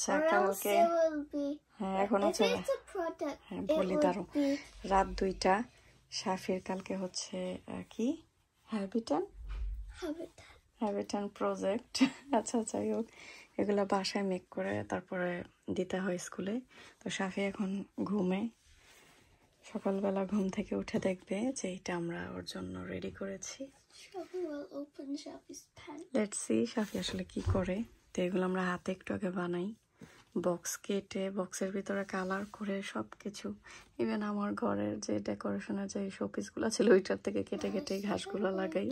আচ্ছা কালকে হ্যাঁ এখন হচ্ছে হ্যাঁ বলি দাঁড়ো রাত 2টা শাফির কালকে হচ্ছে কি হ্যাবিটান প্রজেক্ট আচ্ছা যাই হোক এগুলা বাসায় মেক করে তারপরে দিতে হয় স্কুলে তো শাফি এখন ঘুমে সকালবেলা ঘুম থেকে উঠে দেখবে যে এটা আমরা ওর জন্য রেডি করেছি লেটস সি শাফি আসলে কি করে তো এগুলো আমরা হাতে একটু আগে বানাই বক্স কেটে বক্সের ভিতরে কালার করে সবকিছু ইভেন আমার ঘরের যে ডেকোরেশনের যে শোপিসগুলো ছিল ওইটার থেকে কেটে কেটে ঘাসগুলো লাগাই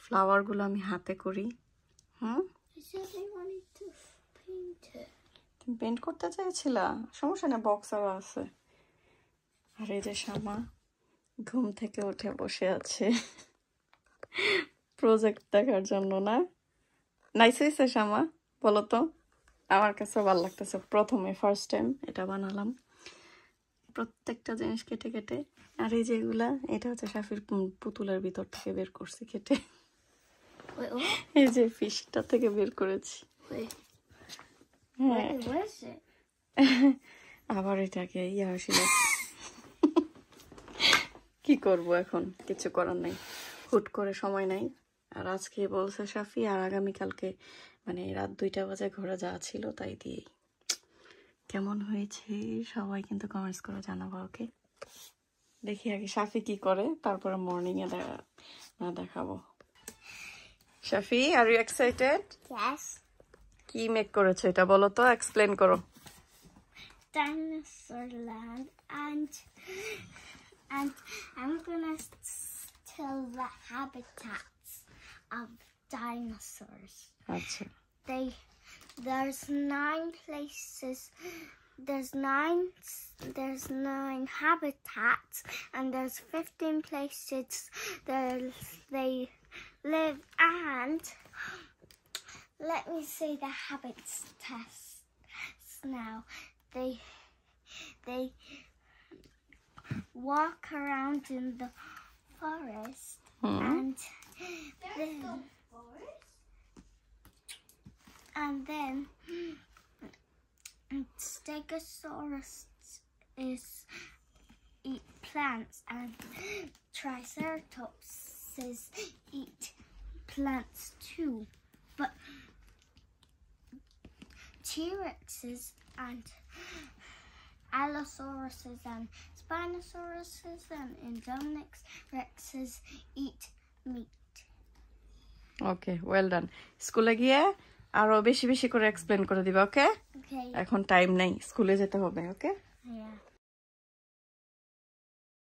ফ্লাওয়ার গুলো আমি হাতে করি তুমি পেইন্ট করতে চাইছিলা সমস্যা না বক্স আরো আছে আর এই যে শামা ঘুম থেকে উঠে বসে আছে প্রজেক্ট দেখার জন্য না নাইস হয়েছে শামা বলো তো আমার কাছে ভালো লাগতেছে প্রথমে ফার্স্ট টাইম এটা বানালাম প্রত্যেকটা জিনিস কেটে কেটে আর এই যেগুলা এটা হচ্ছে শাফির পুতুলের ভিতর থেকে বের করছি কেটে এই যে ফিশটা থেকে বের করেছি হ্যাঁ আবার এটাকে হয়েছিল কি করব এখন কিছু করার নাই হুট করে সময় নাই আর আজকে বলছে শাফি আর আগামীকালকে মানে রাত 2টা বাজে ঘরে যাওয়া ছিল তাই দিয়েই কেমন হয়েছে সবাই কিন্তু কমেন্টস করে জানাবো ওকে দেখি আগে শাফি কি করে তারপরে মর্নিং এ দেখাবো শাফি আর ইউ এক্সাইটেড Yes. কি মেক করেছো এটা বলো তো এক্সপ্লেইন করো Dinosaur land and I'm gonna tell the habitats of dinosaurs. আচ্ছা There's 9 places. There's 9 habitats and there's 15 places that they live and let me see the habits tests now. They walk around in the forest and then Stegosaurus eat plants and Triceratops eat plants too, but T-Rexes and Allosauruses and Spinosauruses and Indominus Rexes eat meat. Okay well done স্কুলে গিয়ে আরো বেশি বেশি করে explain করে দিবা ওকে Okay. এখন time নাই স্কুলে যেতে হবে ওকে